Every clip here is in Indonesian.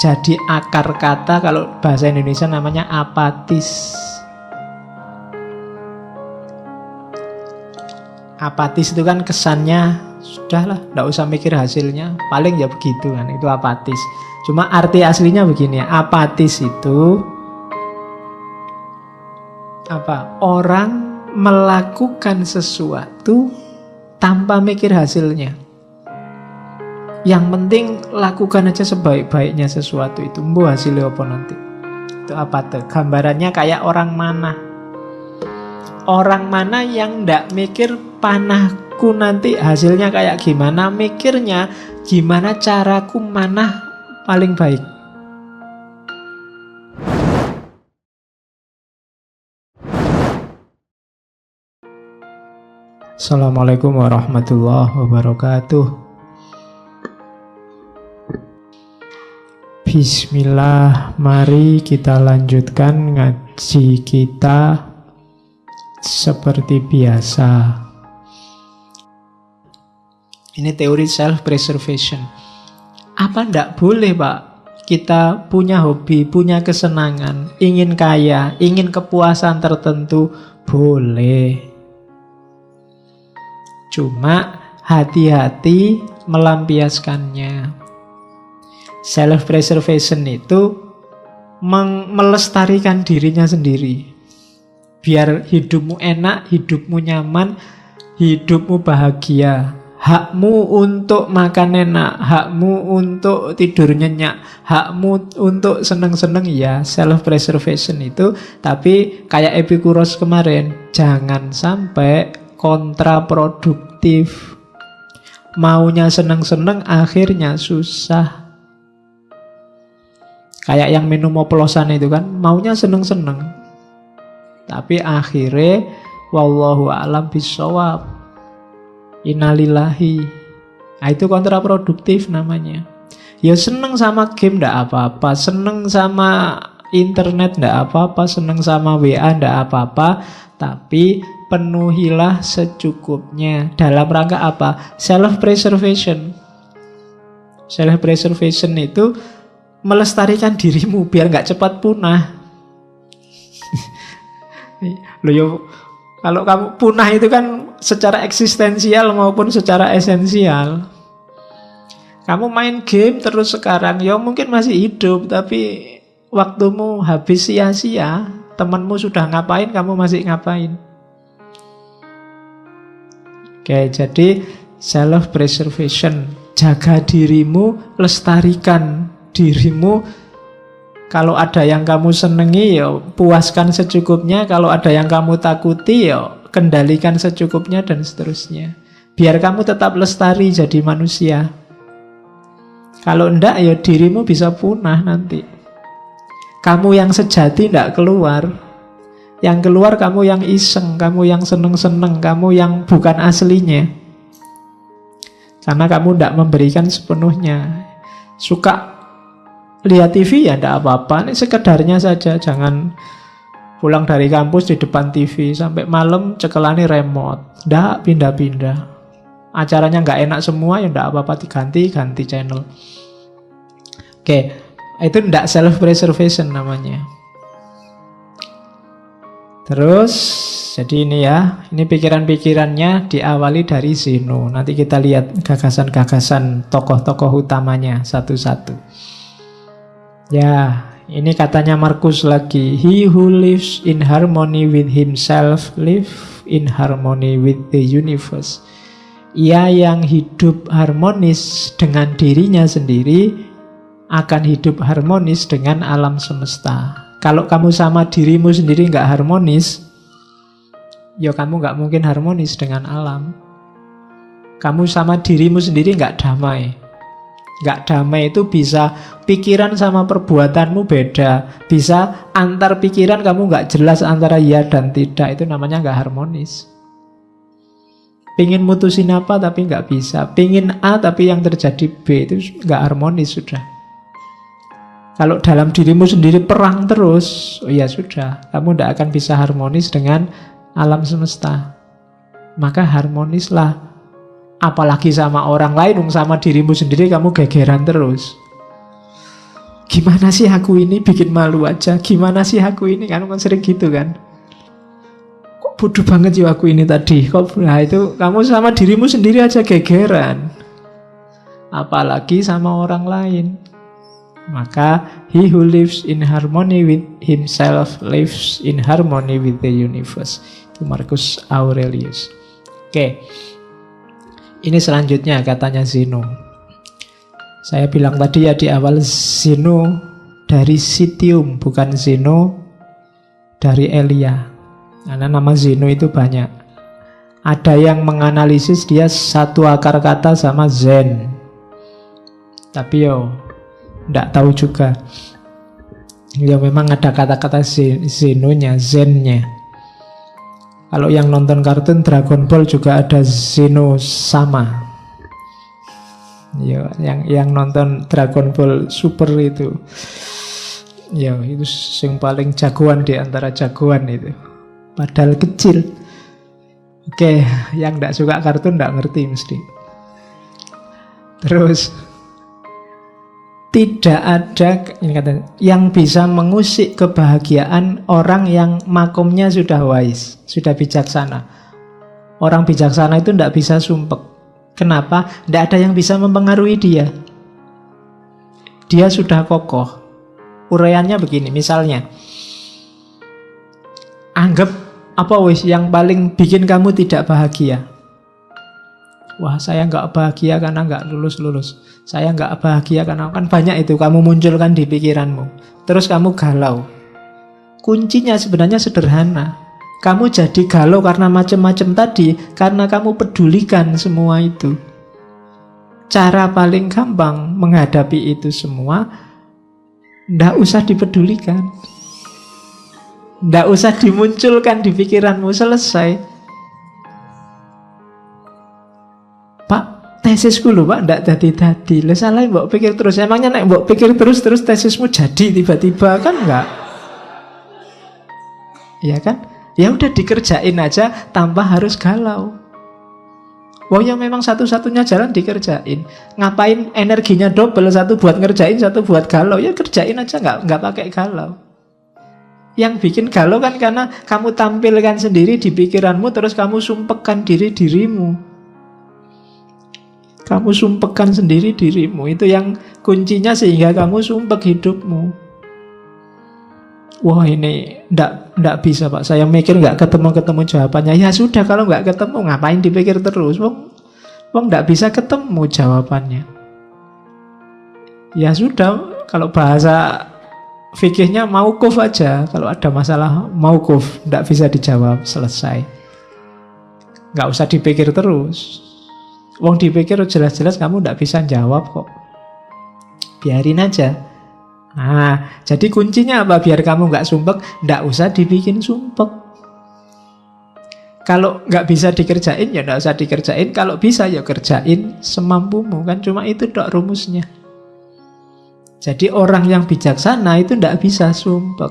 jadi akar kata, kalau bahasa Indonesia namanya apatis. Apatis itu kan kesannya, sudahlah, tidak usah mikir hasilnya, paling ya begitu kan, itu apatis. Cuma arti aslinya begini, apatis itu apa? Orang melakukan sesuatu tanpa mikir hasilnya. Yang penting lakukan aja sebaik-baiknya sesuatu itu. Mbo hasilnya apa nanti? Itu apa tuh? Gambarannya kayak orang mana? Orang mana yang ndak mikir panahku nanti hasilnya kayak gimana, mikirnya gimana caraku manah paling baik. Assalamualaikum warahmatullahi wabarakatuh. Bismillah, mari kita lanjutkan ngaji kita seperti biasa. Ini teori self-preservation. Apa ndak boleh, Pak? Kita punya hobi, punya kesenangan, ingin kaya, ingin kepuasan tertentu, boleh. Cuma hati-hati melampiaskannya. Self-preservation itu melestarikan dirinya sendiri. Biar hidupmu enak, hidupmu nyaman, hidupmu bahagia. Hakmu untuk makan enak, hakmu untuk tidur nyenyak, hakmu untuk seneng-seneng, ya self-preservation itu. Tapi kayak Epikuros kemarin, jangan sampai kontraproduktif. Maunya seneng-seneng, akhirnya susah. Kayak yang minum oplosan itu kan, maunya seneng-seneng, tapi akhirnya wallahu a'lam bishawab, innalillahi. Nah, itu kontraproduktif namanya. Ya seneng sama game ndak apa-apa, seneng sama internet ndak apa-apa, seneng sama WA ndak apa-apa, tapi penuhilah secukupnya. Dalam rangka apa? Self-preservation. Self-preservation itu melestarikan dirimu biar nggak cepat punah. Loh yo, kalau kamu punah itu kan secara eksistensial maupun secara esensial. Kamu main game terus sekarang, ya mungkin masih hidup, tapi waktumu habis sia-sia. Temanmu sudah ngapain, kamu masih ngapain. Oke, jadi self-preservation. Jaga dirimu, lestarikan dirimu. Kalau ada yang kamu senengi, ya puaskan secukupnya. Kalau ada yang kamu takuti, ya kendalikan secukupnya, dan seterusnya. Biar kamu tetap lestari jadi manusia. Kalau enggak, ya dirimu bisa punah nanti. Kamu yang sejati enggak keluar. Yang keluar kamu yang iseng, kamu yang seneng-seneng, kamu yang bukan aslinya. Karena kamu enggak memberikan sepenuhnya. Suka lihat TV ya enggak apa-apa, ini sekedarnya saja. Jangan pulang dari kampus di depan TV sampai malam cekelani remote, enggak pindah-pindah. Acaranya enggak enak semua ya enggak apa-apa, ganti channel. Oke, itu enggak self-preservation namanya. Terus, jadi ini ya, ini pikiran-pikirannya diawali dari Zeno. Nanti kita lihat gagasan-gagasan tokoh-tokoh utamanya satu-satu. Ya, ini katanya Marcus lagi. He who lives in harmony with himself live in harmony with the universe. Ia yang hidup harmonis dengan dirinya sendiri akan hidup harmonis dengan alam semesta. Kalau kamu sama dirimu sendiri nggak harmonis, ya kamu nggak mungkin harmonis dengan alam. Kamu sama dirimu sendiri nggak damai. Nggak damai itu bisa pikiran sama perbuatanmu beda. Bisa antar pikiran kamu nggak jelas antara ya dan tidak. Itu namanya nggak harmonis. Pingin mutusin apa tapi nggak bisa. Pingin A tapi yang terjadi B, itu nggak harmonis sudah. Kalau dalam dirimu sendiri perang terus, oh ya sudah, kamu tidak akan bisa harmonis dengan alam semesta. Maka harmonislah. Apalagi sama orang lain, sama dirimu sendiri kamu gegeran terus. Gimana sih aku ini, bikin malu aja. Gimana sih aku ini, kan sering gitu kan. Kok bodoh banget ya aku ini tadi. Nah itu kamu sama dirimu sendiri aja gegeran. Apalagi sama orang lain. Maka he who lives in harmony with himself lives in harmony with the universe. Itu Marcus Aurelius. Oke. Ini selanjutnya katanya Zeno. Saya bilang tadi ya di awal, Zeno dari Citium, bukan Zeno dari Elia. Karena nama Zeno itu banyak. Ada yang menganalisis dia satu akar kata sama Zen. Tapi nggak tahu juga. Ya memang ada kata-kata Zenonya, Zennya. Kalau yang nonton kartun Dragon Ball juga ada Zeno sama. Ya, yang nonton Dragon Ball Super itu, ya itu yang paling jagoan di antara jagoan itu. Padahal kecil. Oke, yang nggak suka kartun nggak ngerti mesti. Terus tidak ada ini katanya, yang bisa mengusik kebahagiaan orang yang makomnya sudah wise, sudah bijaksana. Orang bijaksana itu tidak bisa sumpek. Kenapa? Tidak ada yang bisa mempengaruhi dia. Dia sudah kokoh. Uraiannya begini, misalnya, anggap apa yang paling bikin kamu tidak bahagia? Wah, saya nggak bahagia karena nggak lulus. Saya nggak bahagia karena, kan banyak itu kamu munculkan di pikiranmu. Terus kamu galau. Kuncinya sebenarnya sederhana. Kamu jadi galau karena macam-macam tadi, karena kamu pedulikan semua itu. Cara paling gampang menghadapi itu semua, nggak usah dipedulikan. Nggak usah dimunculkan di pikiranmu, selesai. Pak, tesisku lho Pak, ndak jadi-jadi. Lah salah mbok pikir terus. Emangnya nek mbok pikir terus tesismu jadi tiba-tiba, kan enggak? Iya kan? Ya udah dikerjain aja tanpa harus galau. Wah ya memang satu-satunya jalan dikerjain. Ngapain energinya double, satu buat ngerjain, satu buat galau? Ya kerjain aja, nggak pakai galau. Yang bikin galau kan karena kamu tampilkan sendiri di pikiranmu, terus kamu sumpekkan dirimu. Kamu sumpekkan sendiri dirimu. Itu yang kuncinya sehingga kamu sumpek hidupmu. Wah ini ndak bisa Pak, saya mikir nggak ketemu jawabannya. Ya sudah, kalau nggak ketemu ngapain dipikir terus? Wong ndak bisa ketemu jawabannya. Ya sudah, kalau bahasa fikihnya mauquf aja. Kalau ada masalah mauquf, ndak bisa dijawab, selesai. Nggak usah dipikir terus. Wong dipikir jelas-jelas kamu ndak bisa jawab kok. Biarin aja. Nah, jadi kuncinya apa? Biar kamu nggak sumpek, nggak usah dibikin sumpek. Kalau nggak bisa dikerjain, ya nggak usah dikerjain. Kalau bisa, ya kerjain semampumu. Kan cuma itu dok rumusnya. Jadi orang yang bijaksana itu nggak bisa sumpek.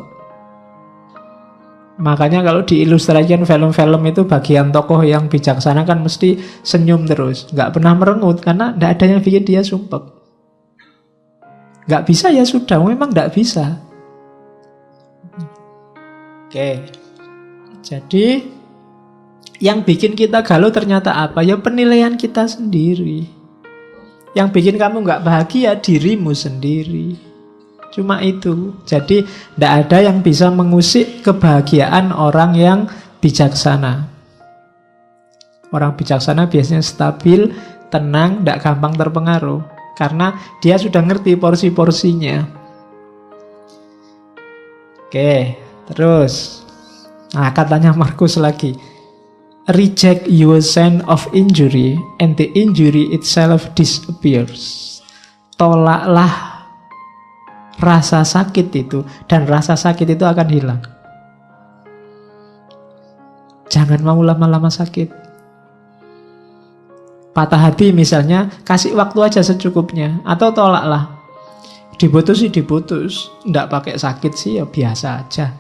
Makanya kalau diilustrasikan film-film itu, bagian tokoh yang bijaksana kan mesti senyum terus, nggak pernah merengut, karena nggak ada yang bikin dia sumpek. Nggak bisa ya sudah, memang nggak bisa. Oke. Jadi yang bikin kita galau ternyata apa? Ya penilaian kita sendiri. Yang bikin kamu nggak bahagia dirimu sendiri. Cuma itu. Jadi nggak ada yang bisa mengusik kebahagiaan orang yang bijaksana. Orang bijaksana biasanya stabil, tenang, nggak gampang terpengaruh. Karena dia sudah ngerti porsi-porsinya. Oke, terus. Nah, katanya Marcus lagi. Reject your sense of injury and the injury itself disappears. Tolaklah rasa sakit itu, dan rasa sakit itu akan hilang. Jangan mau lama-lama sakit. Patah hati misalnya, kasih waktu aja secukupnya. Atau tolaklah. Diputus sih diputus, nggak pakai sakit sih ya biasa aja.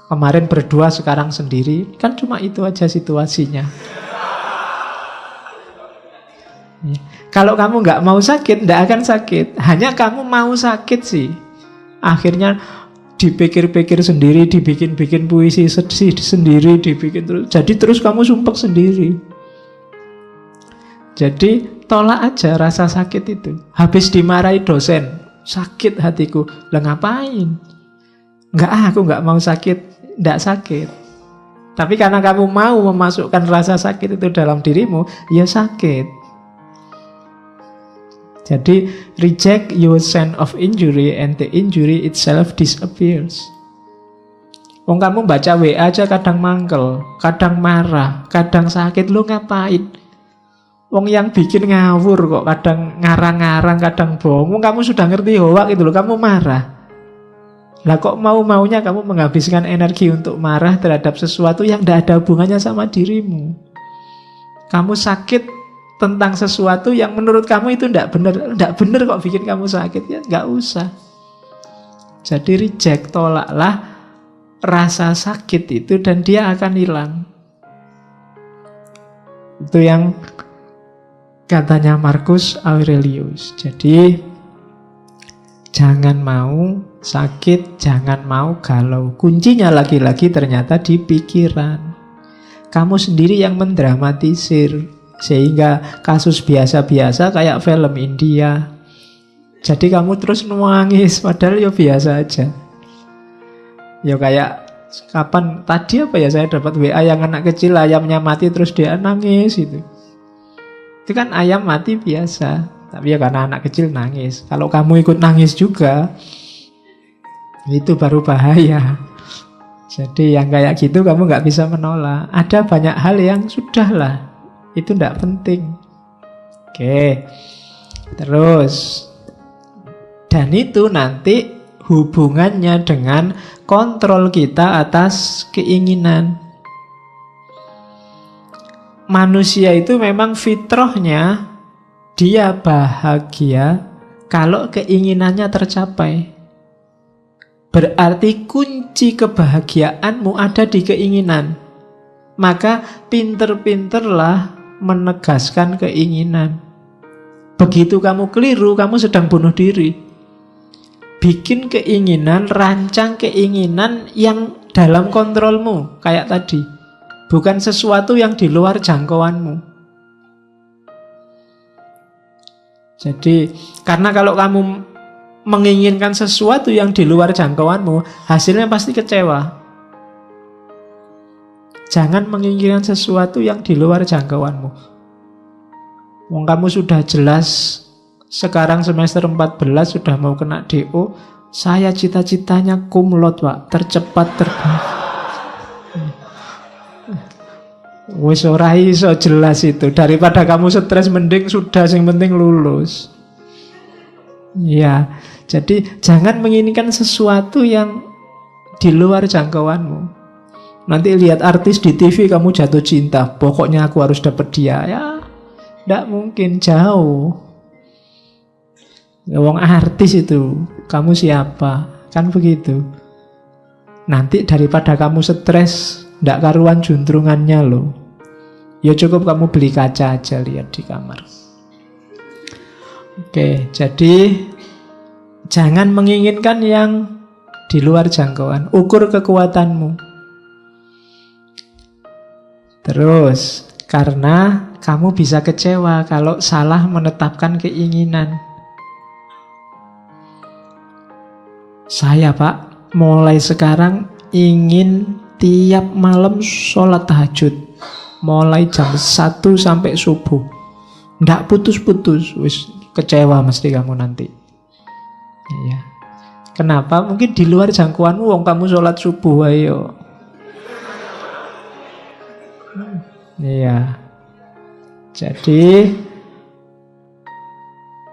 Kemarin berdua, sekarang sendiri. Kan cuma itu aja situasinya. Kalau kamu nggak mau sakit, nggak akan sakit. Hanya kamu mau sakit sih. Akhirnya dipikir-pikir sendiri, dibikin-bikin puisi sendiri, dibikin terus. Jadi terus kamu sumpek sendiri. Jadi tolak aja rasa sakit itu. Habis dimarahi dosen, sakit hatiku. Lah ngapain? Aku nggak mau sakit. Nggak sakit. Tapi karena kamu mau memasukkan rasa sakit itu dalam dirimu, ya sakit. Jadi reject your sense of injury and the injury itself disappears. Wong kamu baca WA aja kadang mangkel, kadang marah, kadang sakit, lu ngapain? Wong yang bikin ngawur kok, kadang ngarang-ngarang, kadang bohong. Wong kamu sudah ngerti hoak itu loh, kamu marah. Lah kok mau-maunya kamu menghabiskan energi untuk marah terhadap sesuatu yang tidak ada hubungannya sama dirimu. Kamu sakit tentang sesuatu yang menurut kamu itu tidak benar kok bikin kamu sakit, ya nggak usah. Jadi reject, tolaklah rasa sakit itu dan dia akan hilang. Itu yang katanya Marcus Aurelius. Jadi jangan mau sakit, jangan mau galau. Kuncinya lagi-lagi ternyata di pikiran. Kamu sendiri yang mendramatisir. Sehingga kasus biasa-biasa kayak film India. Jadi kamu terus nangis padahal ya biasa aja. Ya kayak kapan tadi apa ya, saya dapat WA yang anak kecil ayamnya mati terus dia nangis itu. Itu kan ayam mati biasa, tapi ya karena anak kecil nangis. Kalau kamu ikut nangis juga, itu baru bahaya. Jadi yang kayak gitu kamu nggak bisa menolak. Ada banyak hal yang sudahlah, itu tidak penting. Oke. Terus, dan itu nanti hubungannya dengan kontrol kita atas keinginan. Manusia itu memang fitrahnya dia bahagia kalau keinginannya tercapai. Berarti kunci kebahagiaanmu ada di keinginan. Maka pinter-pinterlah menegaskan keinginan. Begitu kamu keliru, kamu sedang bunuh diri. Bikin keinginan, rancang keinginan yang dalam kontrolmu, kayak tadi. Bukan sesuatu yang di luar jangkauanmu. Jadi, karena kalau kamu menginginkan sesuatu yang di luar jangkauanmu, hasilnya pasti kecewa. Jangan menginginkan sesuatu yang di luar jangkauanmu. Wong kamu sudah jelas sekarang semester 14 sudah mau kena DO. Saya cita-citanya cum laude, Pak, tercepat terbang. Wis ora iso jelas itu. Daripada kamu stres mending sudah sing penting lulus. Ya, jadi jangan menginginkan sesuatu yang di luar jangkauanmu. Nanti lihat artis di TV kamu jatuh cinta, pokoknya aku harus dapat dia. Ya, tidak mungkin, jauh. Wong artis itu, kamu siapa? Kan begitu. Nanti daripada kamu stres, tidak karuan juntrungannya loh. Ya cukup kamu beli kaca aja, lihat di kamar. Oke, jadi jangan menginginkan yang di luar jangkauan. Ukur kekuatanmu. Terus, karena kamu bisa kecewa kalau salah menetapkan keinginan. Saya, Pak, mulai sekarang ingin tiap malam sholat tahajud. Mulai jam 1 sampai subuh. Nggak putus-putus. Wis kecewa mesti kamu nanti. Iya. Kenapa? Mungkin di luar jangkauanmu, wong kamu sholat subuh, ayo. Iya. Jadi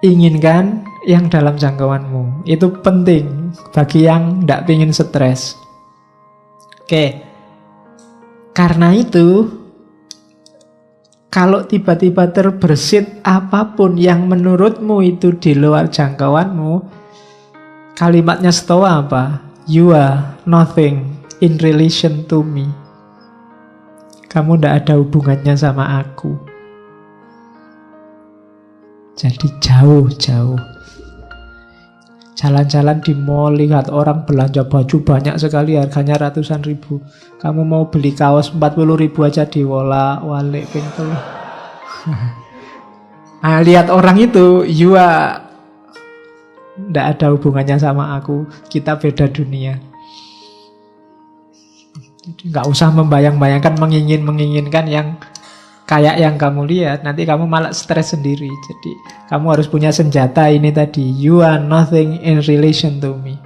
inginkan yang dalam jangkauanmu. Itu penting bagi yang tidak ingin stres. Oke. Karena itu, kalau tiba-tiba terbersit apapun yang menurutmu itu di luar jangkauanmu, kalimatnya Stoa apa? You are nothing in relation to me. Kamu tidak ada hubungannya sama aku. Jadi jauh-jauh. Jalan-jalan di mall, lihat orang belanja baju banyak sekali, harganya ratusan ribu. Kamu mau beli kaos 40 ribu aja diwolak-walik pintu. Nah, lihat orang itu, nggak ada hubungannya sama aku. Kita beda dunia. Jadi nggak usah membayang-bayangkan, menginginkan yang kayak yang kamu lihat, nanti kamu malah stres sendiri. Jadi kamu harus punya senjata ini tadi. You are nothing in relation to me.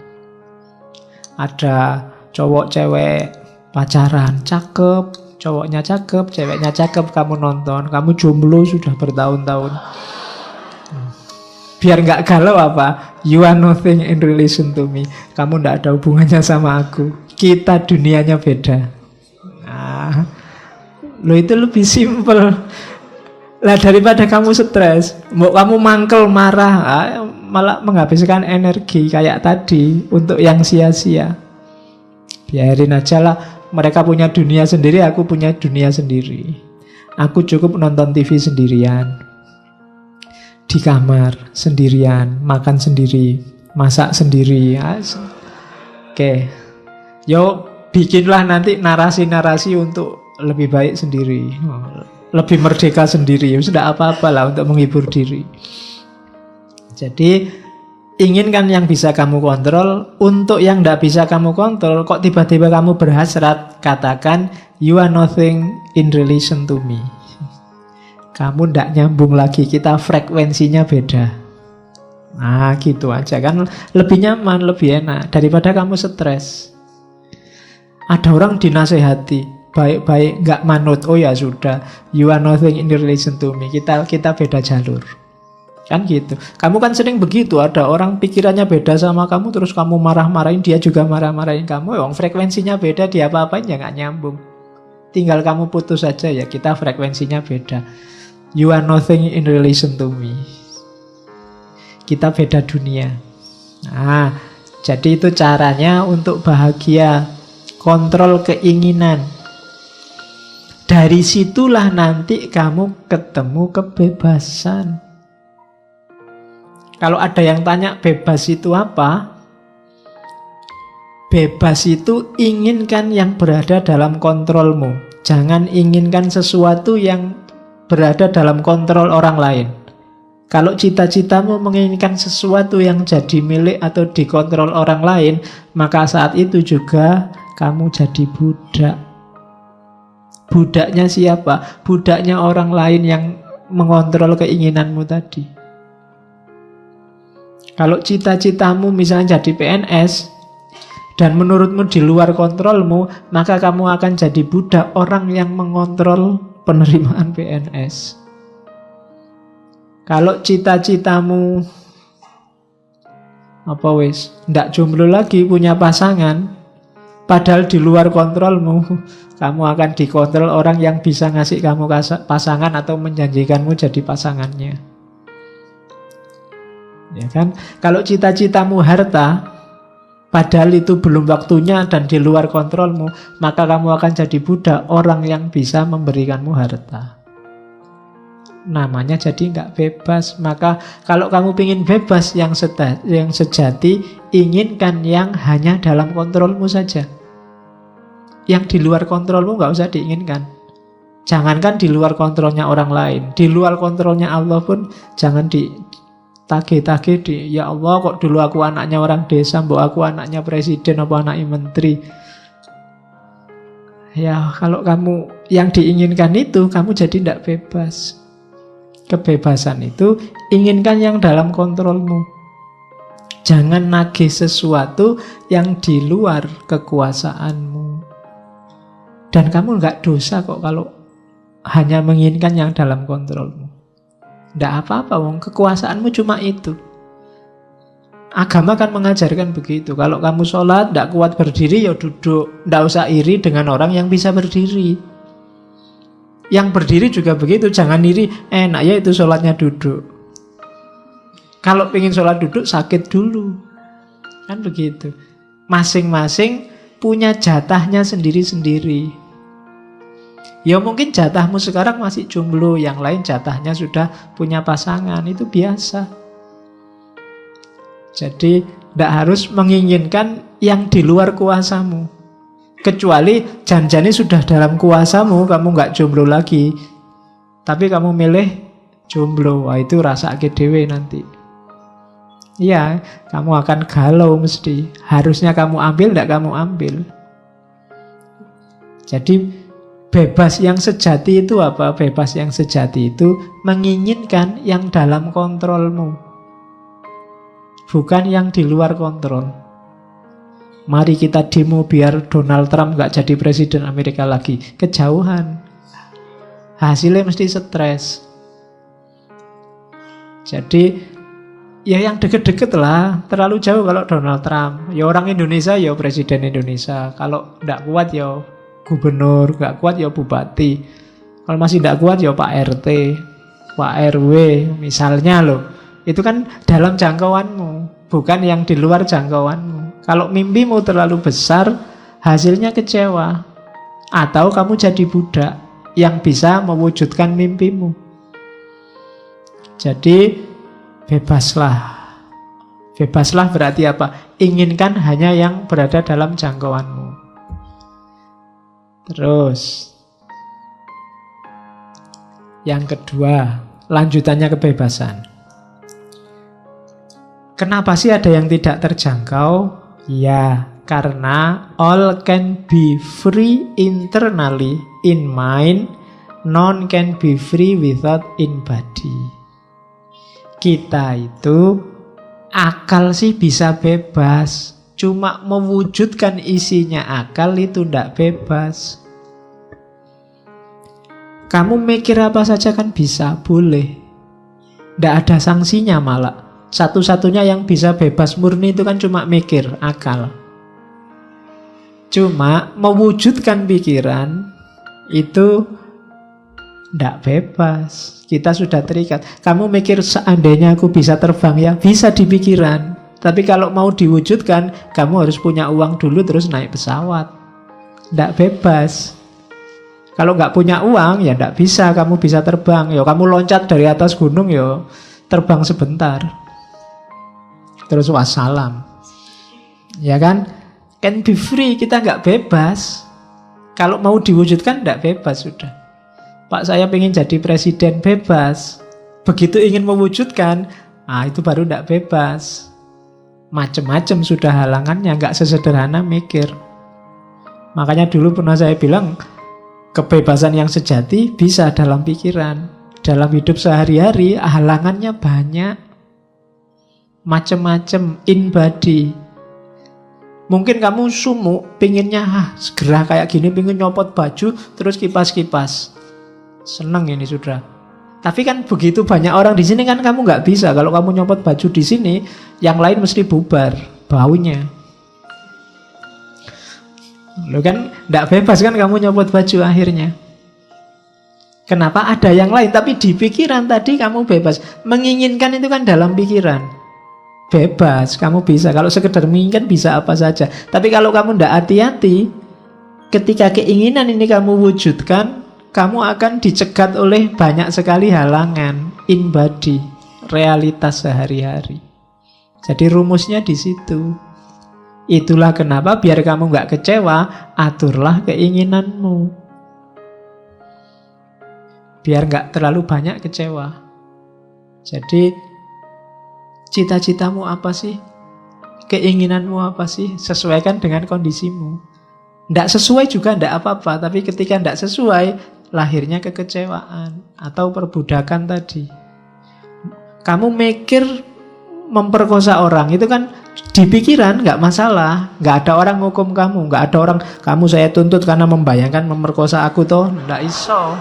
Ada cowok cewek pacaran, cakep, cowoknya cakep, ceweknya cakep, kamu nonton, kamu jomblo sudah bertahun-tahun. Biar nggak galau apa? You are nothing in relation to me. Kamu nggak ada hubungannya sama aku. Kita dunianya beda. Nah, lo itu lebih simpel lah daripada kamu stres. Mau kamu mangkel marah, malah menghabiskan energi kayak tadi untuk yang sia-sia. Biarin aja lah, mereka punya dunia sendiri, aku punya dunia sendiri. Aku cukup nonton TV sendirian, di kamar sendirian, makan sendiri, masak sendiri. Oke, yo bikinlah nanti narasi-narasi untuk lebih baik sendiri, lebih merdeka sendiri. Sudah apa-apa lah untuk menghibur diri. Jadi inginkan yang bisa kamu kontrol. Untuk yang tidak bisa kamu kontrol, kok tiba-tiba kamu berhasrat, katakan you are nothing in relation to me. Kamu tidak nyambung lagi, kita frekuensinya beda. Nah gitu aja kan, lebih nyaman, lebih enak daripada kamu stres. Ada orang dinasehati baik-baik nggak manut, oh ya sudah, you are nothing in relation to me, kita beda jalur, kan gitu. Kamu kan sering begitu, ada orang pikirannya beda sama kamu, terus kamu marah-marahin, dia juga marah-marahin kamu. Frekuensinya beda, dia apa-apain ya nggak nyambung. Tinggal kamu putus saja, ya kita frekuensinya beda. You are nothing in relation to me, kita beda dunia. Nah, jadi itu caranya untuk bahagia. Kontrol keinginan. Dari situlah nanti kamu ketemu kebebasan. Kalau ada yang tanya bebas itu apa? Bebas itu inginkan yang berada dalam kontrolmu. Jangan inginkan sesuatu yang berada dalam kontrol orang lain. Kalau cita-citamu menginginkan sesuatu yang jadi milik atau dikontrol orang lain, maka saat itu juga kamu jadi budak. Budaknya siapa? Budaknya orang lain yang mengontrol keinginanmu tadi. Kalau cita-citamu misalnya jadi PNS, dan menurutmu di luar kontrolmu, maka kamu akan jadi budak orang yang mengontrol penerimaan PNS. Kalau cita-citamu ndak jomblo lagi, punya pasangan, padahal di luar kontrolmu, kamu akan dikontrol orang yang bisa ngasih kamu pasangan atau menjanjikanmu jadi pasangannya. Ya kan? Kalau cita-citamu harta, padahal itu belum waktunya dan di luar kontrolmu, maka kamu akan jadi budak orang yang bisa memberikanmu harta. Namanya jadi nggak bebas. Maka kalau kamu ingin bebas yang sejati, inginkan yang hanya dalam kontrolmu saja. Yang di luar kontrolmu nggak usah diinginkan. Jangankan di luar kontrolnya orang lain, di luar kontrolnya Allah pun jangan ditagih-tagih ya Allah, kok dulu aku anaknya orang desa, mbok aku anaknya presiden apa anaknya menteri. Ya kalau kamu yang diinginkan itu, kamu jadi tidak bebas. Kebebasan itu inginkan yang dalam kontrolmu. Jangan nagih sesuatu yang di luar kekuasaanmu. Dan kamu nggak dosa kok kalau hanya menginginkan yang dalam kontrolmu. Nggak apa-apa, wong kekuasaanmu cuma itu. Agama kan mengajarkan begitu. Kalau kamu sholat nggak kuat berdiri, ya duduk. Nggak usah iri dengan orang yang bisa berdiri. Yang berdiri juga begitu, jangan iri, enak ya itu sholatnya duduk. Kalau pengen sholat duduk, sakit dulu. Kan begitu. Masing-masing punya jatahnya sendiri-sendiri. Ya mungkin jatahmu sekarang masih jomblo, yang lain jatahnya sudah punya pasangan, itu biasa. Jadi Tidak harus menginginkan yang di luar kuasamu. Kecuali janjane sudah dalam kuasamu, kamu nggak jomblo lagi. Tapi kamu milih jomblo, wah itu rasake dhewe nanti. Iya, kamu akan galau mesti. Harusnya kamu ambil, tidak kamu ambil. Jadi bebas yang sejati itu apa? Bebas yang sejati itu menginginkan yang dalam kontrolmu, bukan yang di luar kontrol. Mari kita demo biar Donald Trump gak jadi presiden Amerika lagi. Kejauhan. Hasilnya mesti stres. Jadi ya yang deket-deket lah. Terlalu jauh kalau Donald Trump. Ya orang Indonesia ya presiden Indonesia. Kalau gak kuat ya gubernur, gak kuat ya bupati. Kalau masih gak kuat ya Pak RT, Pak RW misalnya loh. Itu kan dalam jangkauanmu, bukan yang di luar jangkauanmu. Kalau mimpimu terlalu besar, hasilnya kecewa. Atau kamu jadi budak yang bisa mewujudkan mimpimu. Jadi bebaslah. Bebaslah berarti apa? Inginkan hanya yang berada dalam jangkauanmu. Terus yang kedua, lanjutannya kebebasan. Kenapa sih ada yang tidak terjangkau? Ya, karena all can be free internally in mind, none can be free without in body. Kita itu akal sih bisa bebas, cuma mewujudkan isinya akal itu tidak bebas. Kamu mikir apa saja kan bisa, boleh. Tidak ada sanksinya malah. Satu-satunya yang bisa bebas murni itu kan cuma mikir, akal. Cuma mewujudkan pikiran itu tidak bebas. Kita sudah terikat. Kamu mikir seandainya aku bisa terbang ya, bisa di pikiran. Tapi kalau mau diwujudkan, kamu harus punya uang dulu terus naik pesawat. Tidak bebas. Kalau nggak punya uang ya tidak bisa kamu bisa terbang. Ya kamu loncat dari atas gunung ya terbang sebentar. Terus wassalam. Ya kan? Can be free, kita nggak bebas. Kalau mau diwujudkan tidak bebas sudah. Pak saya pengen jadi presiden, bebas. Begitu ingin mewujudkan, itu baru tidak bebas. Macem-macem sudah halangannya, nggak sesederhana mikir. Makanya dulu pernah saya bilang, kebebasan yang sejati bisa dalam pikiran. Dalam hidup sehari-hari halangannya banyak. Macem-macem, in body. Mungkin kamu sumuk, pinginnya segera kayak gini, pingin nyopot baju, terus kipas-kipas. Seneng ini sudah. Tapi kan begitu banyak orang di sini kan kamu nggak bisa. Kalau kamu nyopot baju di sini, yang lain mesti bubar baunya. Lo kan nggak bebas kan kamu nyopot baju akhirnya. Kenapa ada yang lain? Tapi di pikiran tadi kamu bebas. Menginginkan itu kan dalam pikiran. Bebas, kamu bisa. Kalau sekedar menginginkan bisa apa saja. Tapi kalau kamu nggak hati-hati, ketika keinginan ini kamu wujudkan, kamu akan dicegat oleh banyak sekali halangan, in body, realitas sehari-hari. Jadi rumusnya di situ. Itulah kenapa biar kamu nggak kecewa, aturlah keinginanmu. Biar nggak terlalu banyak kecewa. Jadi cita-citamu apa sih? Keinginanmu apa sih? Sesuaikan dengan kondisimu. Nggak sesuai juga nggak apa-apa, tapi ketika nggak sesuai, lahirnya kekecewaan atau perbudakan tadi. Kamu mikir memperkosa orang, itu kan di pikiran nggak masalah, nggak ada orang hukum kamu, nggak ada orang kamu saya tuntut karena membayangkan memperkosa aku toh, nggak iso.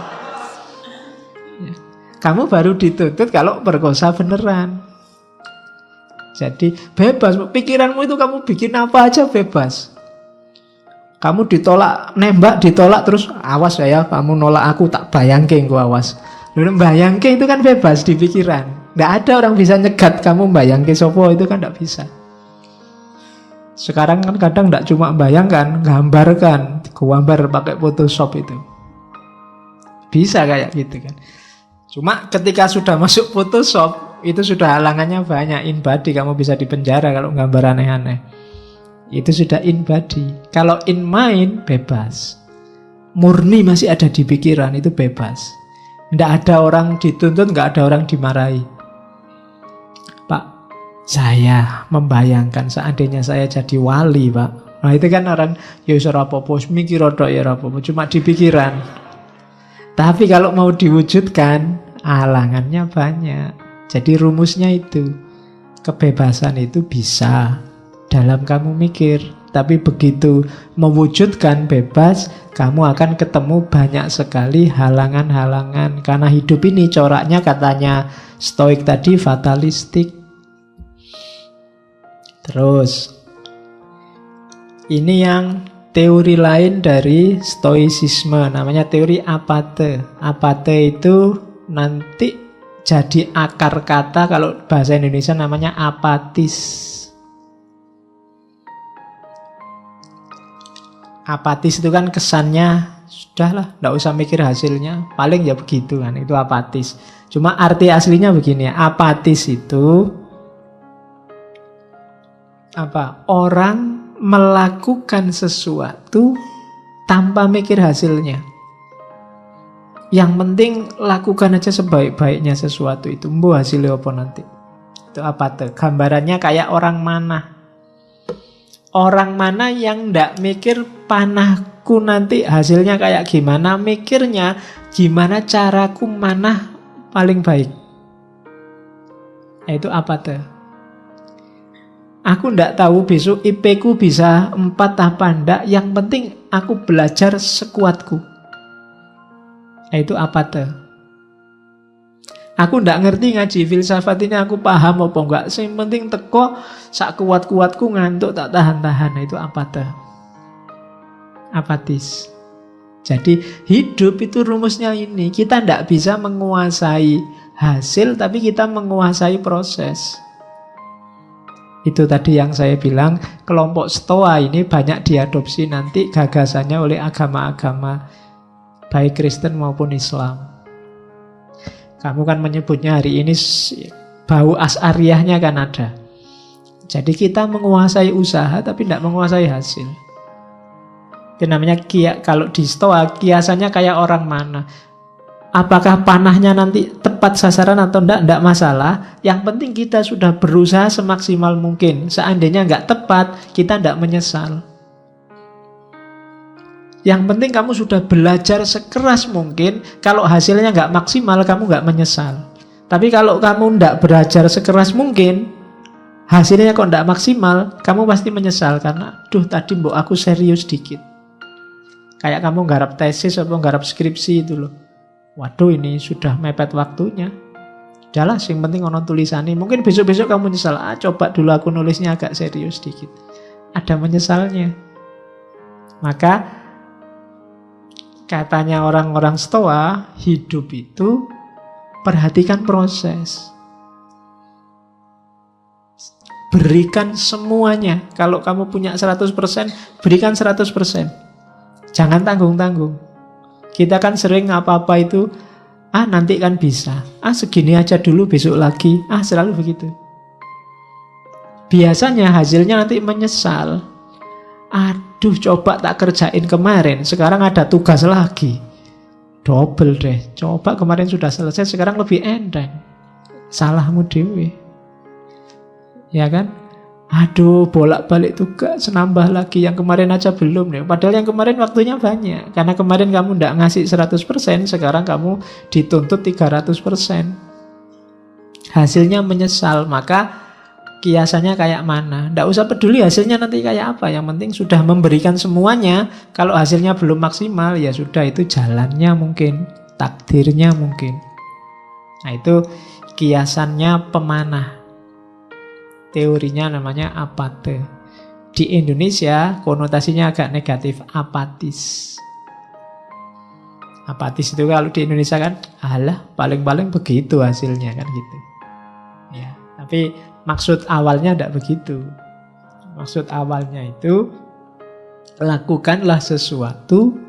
Kamu baru dituntut kalau perkosa beneran. Jadi bebas, pikiranmu itu kamu bikin apa aja bebas. Kamu ditolak, nembak ditolak terus awas ya kamu nolak aku tak bayangke engko awas. Lho bayangke itu kan bebas di pikiran. Nggak ada orang bisa nyegat kamu bayangke sopo, itu kan nggak bisa. Sekarang kan kadang nggak cuma bayangkan, gambarkan, gambar pakai Photoshop itu. Bisa kayak gitu kan. Cuma ketika sudah masuk Photoshop, itu sudah halangannya banyak. In body kamu bisa dipenjara kalau gambar aneh-aneh. Itu sudah in body. Kalau in mind bebas. Murni masih ada di pikiran, itu bebas. Nggak ada orang dituntut, nggak ada orang dimarahi. Pak, saya membayangkan seandainya saya jadi wali, Pak. Nah itu kan orang, ya wis ora apa-apa, mikir tok ya ora apa-apa, cuma di pikiran. Tapi kalau mau diwujudkan, halangannya banyak. Jadi rumusnya itu, kebebasan itu bisa dalam kamu mikir. Tapi begitu mewujudkan bebas, kamu akan ketemu banyak sekali halangan-halangan. Karena hidup ini coraknya katanya Stoik tadi fatalistik. Terus, ini yang teori lain dari Stoicisme, namanya teori apate. Apate itu nanti jadi akar kata, kalau bahasa Indonesia namanya apatis. Apatis itu kan kesannya, sudahlah, nggak usah mikir hasilnya, paling ya begitu kan, itu apatis. Cuma arti aslinya begini, apatis itu apa? Orang melakukan sesuatu tanpa mikir hasilnya. Yang penting lakukan aja sebaik-baiknya sesuatu itu, mbok hasilnya apa nanti. Itu apate. Gambarannya kayak orang manah. Orang mana yang ndak mikir panahku nanti hasilnya kayak gimana, mikirnya gimana caraku manah paling baik. Itu apate. Aku ndak tahu besok IP ku bisa 4 apa ndak, yang penting aku belajar sekuatku. Itu apate. Aku ndak ngerti ngaji filsafat ini, aku paham apa enggak, yang penting teko sak kuat-kuatku ngantuk tak tahan-tahan. Itu apate. Apatis. Jadi hidup itu rumusnya ini, kita ndak bisa menguasai hasil, tapi kita menguasai proses. Itu tadi yang saya bilang, kelompok Stoa ini banyak diadopsi nanti gagasannya oleh agama-agama baik Kristen maupun Islam. Kamu kan menyebutnya hari ini bau Asy'ariyahnya kan ada. Jadi kita menguasai usaha tapi tidak menguasai hasil. Itu namanya kalau di Stoa kiasannya kayak orang mana. Apakah panahnya nanti tepat sasaran atau enggak masalah. Yang penting kita sudah berusaha semaksimal mungkin. Seandainya enggak tepat, kita enggak menyesal. Yang penting kamu sudah belajar sekeras mungkin. Kalau hasilnya enggak maksimal, kamu enggak menyesal. Tapi kalau kamu enggak belajar sekeras mungkin, hasilnya kok enggak maksimal, kamu pasti menyesal. Karena, tadi mbok aku serius dikit. Kayak kamu nggarap tesis atau nggarap skripsi itu loh. Waduh, ini sudah mepet waktunya. Udahlah, yang penting ono tulisannya. Mungkin besok-besok kamu menyesal. Coba dulu aku nulisnya agak serius dikit. Ada menyesalnya. Maka katanya orang-orang Stoa, hidup itu perhatikan proses. Berikan semuanya. Kalau kamu punya 100%, berikan 100%. Jangan tanggung-tanggung. Kita kan sering apa-apa itu, nanti kan bisa. Segini aja dulu, besok lagi. Selalu begitu. Biasanya hasilnya nanti menyesal. Aduh, coba tak kerjain kemarin, sekarang ada tugas lagi. Double deh. Coba kemarin sudah selesai, sekarang lebih enteng. Salahmu dewe. Ya kan? Aduh, bolak-balik tugas, nambah lagi. Yang kemarin aja belum nih. Padahal yang kemarin waktunya banyak. Karena kemarin kamu nggak ngasih 100%, sekarang kamu dituntut 300%. Hasilnya menyesal. Maka kiasannya kayak mana? Nggak usah peduli hasilnya nanti kayak apa. Yang penting sudah memberikan semuanya. Kalau hasilnya belum maksimal, ya sudah, itu jalannya mungkin, takdirnya mungkin. Nah, itu kiasannya pemanah. Teorinya namanya apate. Di Indonesia konotasinya agak negatif, apatis. Apatis itu kalau di Indonesia kan, alah, paling-paling begitu hasilnya kan gitu. Ya, tapi maksud awalnya tidak begitu. Maksud awalnya itu, lakukanlah sesuatu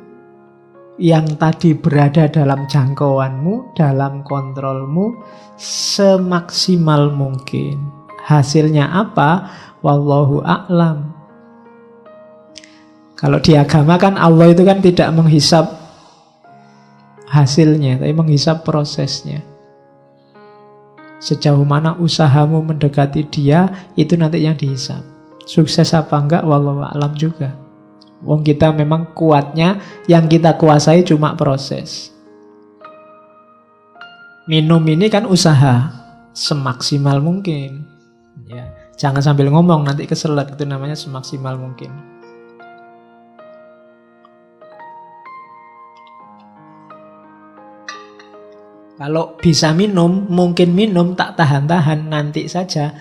yang tadi berada dalam jangkauanmu, dalam kontrolmu semaksimal mungkin. Hasilnya apa? Wallahu a'lam. Kalau di agama kan Allah itu kan tidak menghisap hasilnya, tapi menghisap prosesnya. Sejauh mana usahamu mendekati dia, itu nanti yang dihisap. Sukses apa enggak, wallahu a'lam juga. Wong kita memang kuatnya, yang kita kuasai cuma proses. Minum ini kan usaha semaksimal mungkin. Ya, jangan sambil ngomong nanti keselak, itu namanya semaksimal mungkin. Kalau bisa minum, mungkin minum tak tahan-tahan, nanti saja.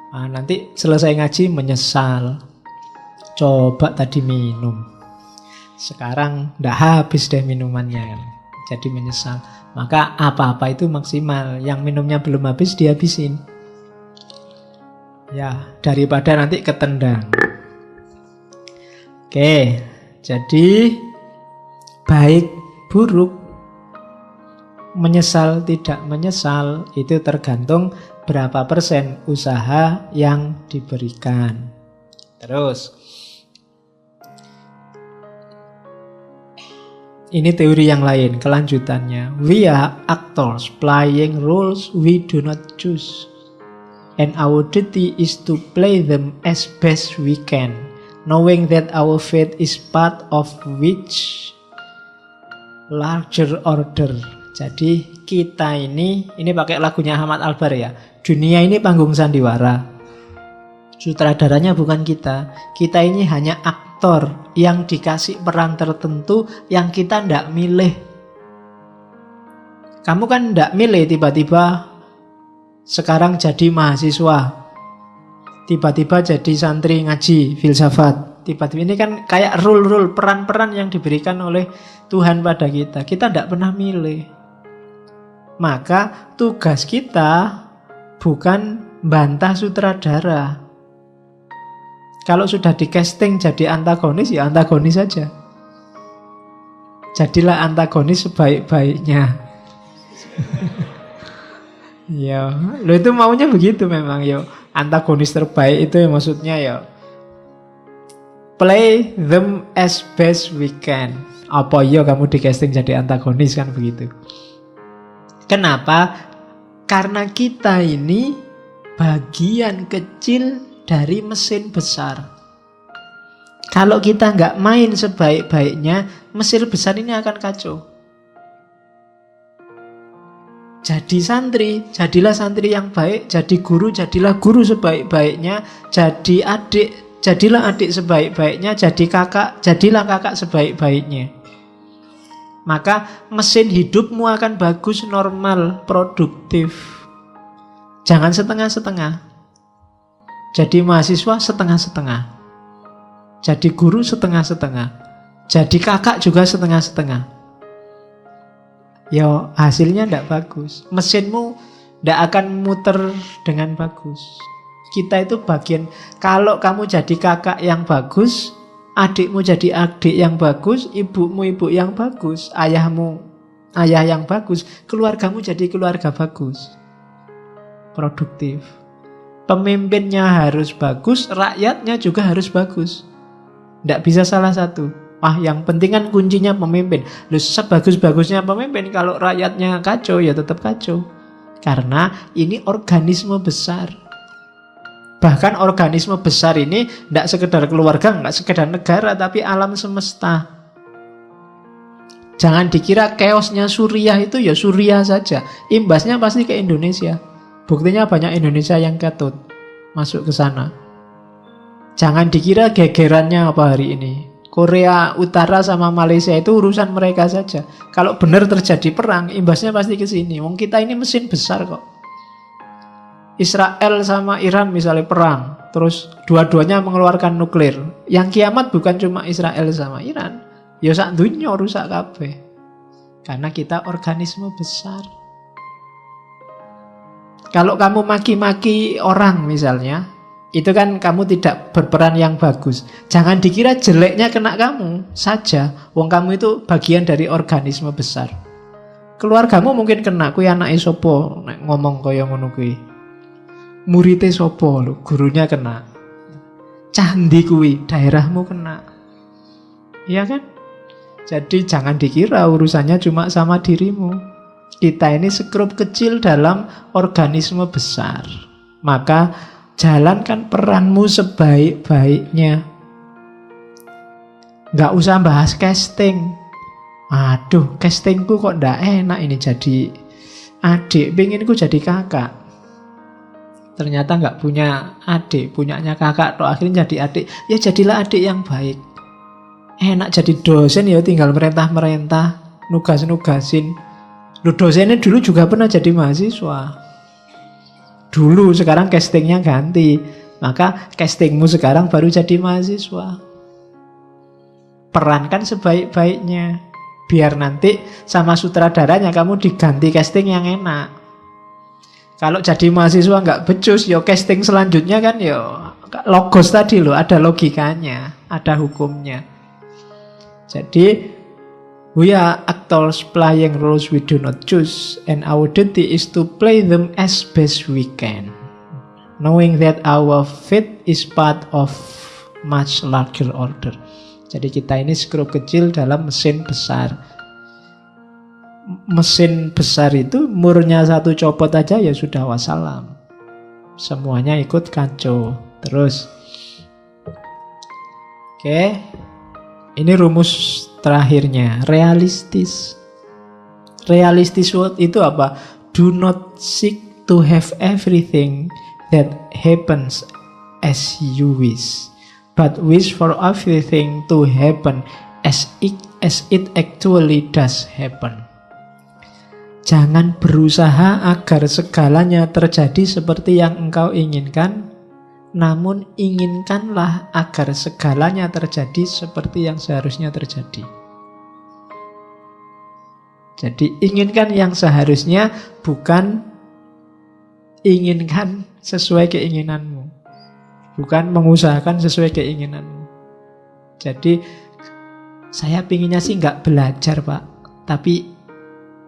Nanti selesai ngaji menyesal. Coba tadi minum, sekarang ndak habis deh minumannya kan. Jadi menyesal. Maka apa-apa itu maksimal. Yang minumnya belum habis dihabisin. Ya, daripada nanti ketendang. Oke, jadi baik buruk, menyesal tidak menyesal itu tergantung berapa persen usaha yang diberikan. Terus ini teori yang lain, kelanjutannya. We are actors playing roles we do not choose. And our duty is to play them as best we can, knowing that our fate is part of which larger order. Jadi kita ini pakai lagunya Ahmad Albar ya. Dunia ini panggung sandiwara. Sutradaranya bukan kita. Kita ini hanya aktor yang dikasih peran tertentu yang kita ndak milih. Kamu kan ndak milih tiba-tiba sekarang jadi mahasiswa, tiba-tiba jadi santri ngaji filsafat. Tiba-tiba ini kan kayak rule-rule, peran-peran yang diberikan oleh Tuhan pada kita. Kita ndak pernah milih. Maka tugas kita bukan bantah sutradara. Kalau sudah di casting jadi antagonis, ya antagonis saja. Jadilah antagonis sebaik-baiknya. Ya, lo itu maunya begitu memang ya. Antagonis terbaik itu ya, maksudnya ya play them as best we can. Apa ya kamu di casting jadi antagonis kan begitu. Kenapa? Karena kita ini bagian kecil dari mesin besar. Kalau kita nggak main sebaik-baiknya, mesin besar ini akan kacau. Jadi santri, jadilah santri yang baik. Jadi guru, jadilah guru sebaik-baiknya. Jadi adik, jadilah adik sebaik-baiknya. Jadi kakak, jadilah kakak sebaik-baiknya. Maka mesin hidupmu akan bagus, normal, produktif. Jangan setengah-setengah. Jadi mahasiswa setengah-setengah. Jadi guru setengah-setengah. Jadi kakak juga setengah-setengah. Ya hasilnya tidak bagus. Mesinmu tidak akan muter dengan bagus. Kita itu bagian. Kalau kamu jadi kakak yang bagus, adikmu jadi adik yang bagus, ibumu ibu yang bagus, ayahmu ayah yang bagus, keluargamu jadi keluarga bagus, produktif. Pemimpinnya harus bagus, rakyatnya juga harus bagus. Tidak bisa salah satu. Yang penting kan kuncinya pemimpin. Loh, sebagus-bagusnya pemimpin, kalau rakyatnya kacau ya tetap kacau. Karena ini organisme besar. Bahkan organisme besar ini tidak sekedar keluarga, tidak sekedar negara, tapi alam semesta. Jangan dikira chaosnya Suriah itu ya Suriah saja. Imbasnya pasti ke Indonesia. Buktinya banyak Indonesia yang ketut masuk ke sana. Jangan dikira gegerannya apa hari ini. Korea Utara sama Malaysia itu urusan mereka saja. Kalau benar terjadi perang, imbasnya pasti ke sini. Wong kita ini mesin besar kok. Israel sama Iran misalnya perang, terus dua-duanya mengeluarkan nuklir. Yang kiamat bukan cuma Israel sama Iran, ya sak dunya rusak kabeh. Karena kita organisme besar. Kalau kamu maki-maki orang misalnya, Itu kan kamu tidak berperan yang bagus. Jangan dikira jeleknya kena kamu saja. Wong kamu itu bagian dari organisme besar. Keluargamu mungkin kena, kuwi anake sapa nek ngomong kaya ngono kuwi. Murite sapa lho, gurunya kena. Candi kuwi, daerahmu kena. Iya kan? Jadi jangan dikira urusannya cuma sama dirimu. Kita ini sekrup kecil dalam organisme besar. Maka jalankan peranmu sebaik-baiknya. Nggak usah bahas casting. Aduh, castingku kok ndak enak ini jadi adik, penginku jadi kakak. Ternyata nggak punya adik, punyanya kakak, toh akhirnya jadi adik. Ya jadilah adik yang baik. Enak jadi dosen ya tinggal merentah-merentah, nugas-nugasin. Lu dosennya dulu juga pernah jadi mahasiswa. Dulu, sekarang castingnya ganti. Maka castingmu sekarang baru jadi mahasiswa. Perankan sebaik-baiknya. Biar nanti sama sutradaranya kamu diganti casting yang enak. Kalau jadi mahasiswa nggak becus, yo casting selanjutnya kan yo logos tadi loh, ada logikanya, ada hukumnya. Jadi we are actors playing roles we do not choose, and our duty is to play them as best we can, knowing that our fate is part of much larger order. Jadi kita ini skrup kecil dalam mesin besar. Mesin besar itu murnya satu copot aja ya sudah wassalam. Semuanya ikut kacau. Terus oke, ini rumus terakhirnya, realistis. Realistis itu apa? Do not seek to have everything that happens as you wish, but wish for everything to happen as it actually does happen. Jangan berusaha agar segalanya terjadi seperti yang engkau inginkan, namun inginkanlah agar segalanya terjadi seperti yang seharusnya terjadi. Jadi inginkan yang seharusnya, bukan inginkan sesuai keinginanmu, bukan mengusahakan sesuai keinginanmu. Jadi saya pinginnya sih nggak belajar Pak, tapi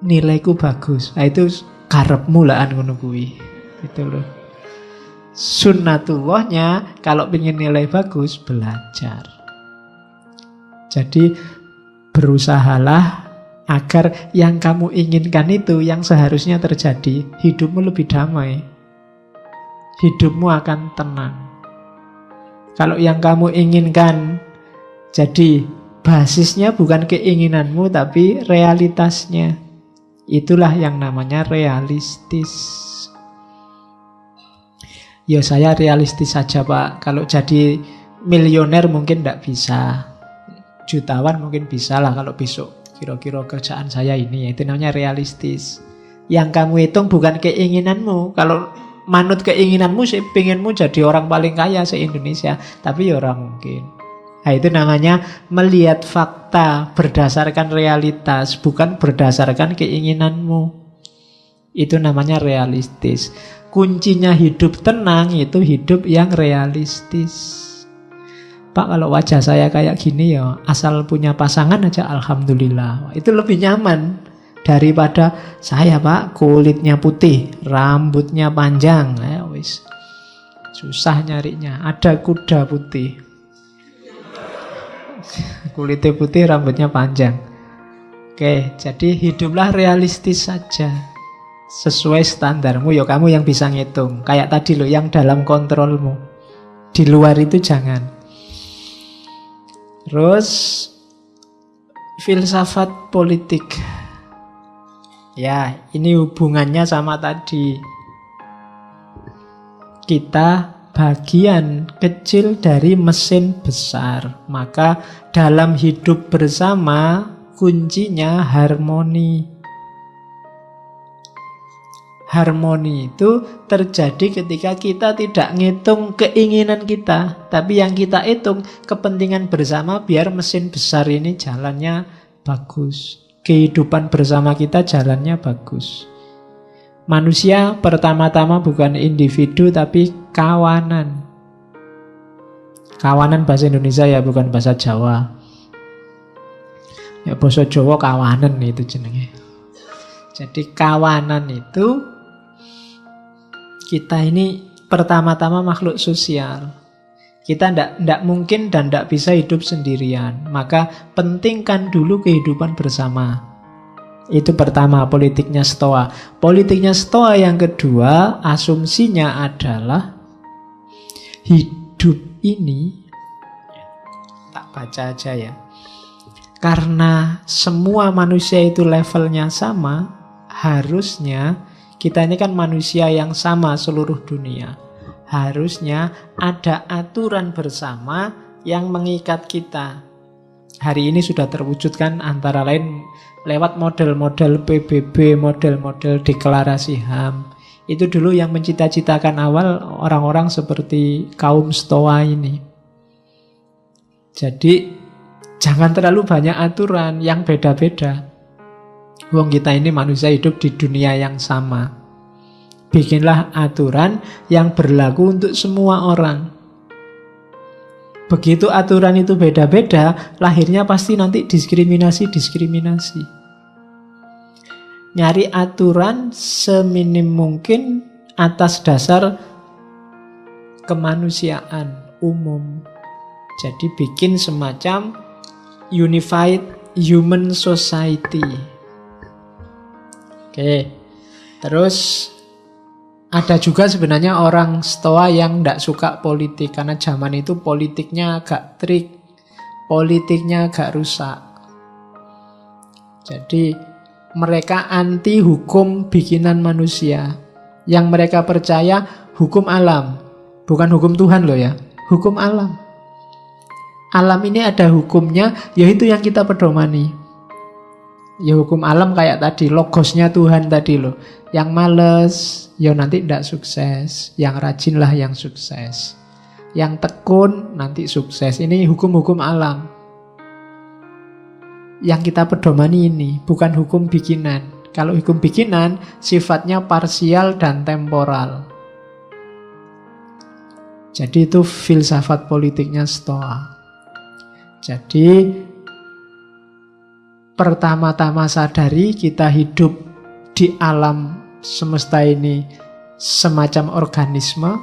nilaiku bagus. Nah, itu karepmu lah ngono kuwi. Gitu loh. Sunnatullahnya kalau ingin nilai bagus, belajar. Jadi berusahalah agar yang kamu inginkan itu yang seharusnya terjadi. Hidupmu lebih damai. Hidupmu akan tenang. Kalau yang kamu inginkan jadi basisnya bukan keinginanmu tapi realitasnya, itulah yang namanya realistis. Ya saya realistis saja Pak. Kalau jadi milioner mungkin tidak bisa, jutawan mungkin bisa lah kalau besok kira-kira kerjaan saya ini. Itu namanya realistis. Yang kamu hitung bukan keinginanmu. Kalau manut keinginanmu sih pengenmu jadi orang paling kaya se-Indonesia, tapi ya orang mungkin. Nah, itu namanya melihat fakta berdasarkan realitas, bukan berdasarkan keinginanmu. Itu namanya realistis. Kuncinya hidup tenang itu hidup yang realistis. Pak, kalau wajah saya kayak gini ya, asal punya pasangan aja alhamdulillah. Itu lebih nyaman daripada saya Pak kulitnya putih, rambutnya panjang. Ya wis. Susah nyarinya. Ada kuda putih. Kulitnya putih, rambutnya panjang. Oke, jadi hiduplah realistis saja. Sesuai standarmu, ya kamu yang bisa ngitung. Kayak tadi loh, yang dalam kontrolmu. Di luar itu jangan. Terus filsafat politik. Ya, ini hubungannya sama tadi. Kita bagian kecil dari mesin besar. Maka dalam hidup bersama kuncinya harmoni. Harmoni itu terjadi ketika kita tidak ngitung keinginan kita, tapi yang kita hitung kepentingan bersama biar mesin besar ini jalannya bagus. Kehidupan bersama kita jalannya bagus. Manusia pertama-tama bukan individu tapi kawanan. Kawanan bahasa Indonesia ya, bukan bahasa Jawa. Ya bahasa Jawa kawanan itu jenenge. Jadi kawanan itu, kita ini pertama-tama makhluk sosial. Kita tidak mungkin dan tidak bisa hidup sendirian. Maka pentingkan dulu kehidupan bersama. Itu pertama, politiknya Stoa. Politiknya Stoa yang kedua, asumsinya adalah hidup ini, tak baca aja ya, karena semua manusia itu levelnya sama, harusnya kita ini kan manusia yang sama seluruh dunia. Harusnya ada aturan bersama yang mengikat kita. Hari ini sudah terwujudkan antara lain lewat model-model PBB, model-model deklarasi HAM. Itu dulu yang mencita-citakan awal orang-orang seperti kaum Stoa ini. Jadi jangan terlalu banyak aturan yang beda-beda. Wong kita ini manusia hidup di dunia yang sama. Bikinlah aturan yang berlaku untuk semua orang. Begitu aturan itu beda-beda, lahirnya pasti nanti diskriminasi. Nyari aturan seminim mungkin atas dasar kemanusiaan umum. Jadi bikin semacam unified human society. Oke. Terus ada juga sebenarnya orang Stoa yang tidak suka politik, karena zaman itu politiknya agak trik, politiknya agak rusak. Jadi mereka anti hukum bikinan manusia. Yang mereka percaya hukum alam, bukan hukum Tuhan loh ya, hukum alam. Alam ini ada hukumnya, yaitu yang kita pedomani. Ya hukum alam kayak tadi, logosnya Tuhan tadi loh. Yang males, ya nanti tidak sukses. Yang rajinlah yang sukses. Yang tekun, nanti sukses. Ini hukum-hukum alam. Yang kita pedomani ini, bukan hukum bikinan. Kalau hukum bikinan, sifatnya parsial dan temporal. Jadi itu filsafat politiknya Stoa. Jadi pertama-tama sadari kita hidup di alam semesta ini semacam organisme.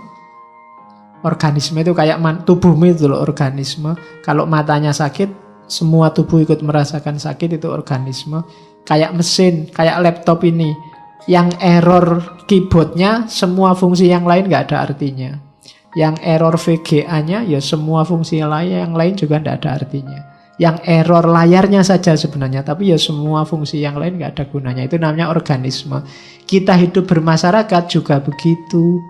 Organisme itu kayak tubuhmu itu loh, organisme. Kalau matanya sakit, semua tubuh ikut merasakan sakit, itu organisme. Kayak mesin, kayak laptop ini, yang error keyboardnya, semua fungsi yang lain nggak ada artinya. Yang error VGA-nya, ya semua fungsi yang lain juga nggak ada artinya. Yang error layarnya saja sebenarnya, tapi ya semua fungsi yang lain nggak ada gunanya. Itu namanya organisme. Kita hidup bermasyarakat juga begitu.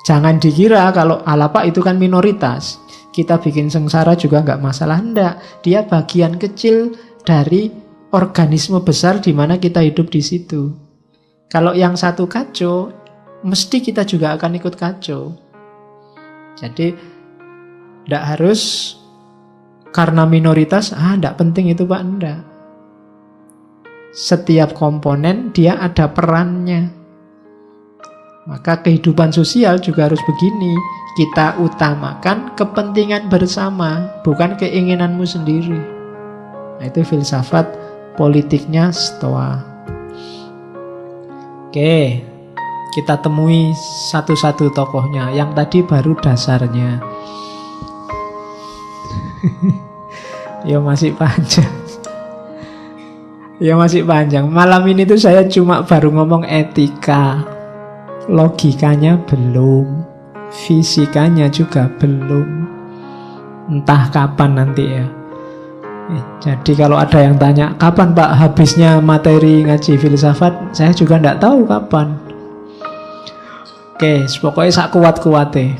Jangan dikira kalau Pak itu kan minoritas, kita bikin sengsara juga nggak masalah. Enggak, dia bagian kecil dari organisme besar di mana kita hidup di situ. Kalau yang satu kacau, mesti kita juga akan ikut kacau. Jadi enggak harus karena minoritas, enggak penting itu Pak, enggak. Setiap komponen dia ada perannya. Maka kehidupan sosial juga harus begini. Kita utamakan kepentingan bersama, bukan keinginanmu sendiri. Nah, itu filsafat politiknya Stoa. Oke, kita temui satu-satu tokohnya. Yang tadi baru dasarnya. Ya masih panjang. Ya masih panjang. Malam ini tuh saya cuma baru ngomong etika. Logikanya belum, fisikanya juga belum. Entah kapan nanti ya. Jadi kalau ada yang tanya, kapan Pak habisnya materi ngaji filsafat? Saya juga tidak tahu kapan. Oke, pokoknya sak kuat-kuatnya.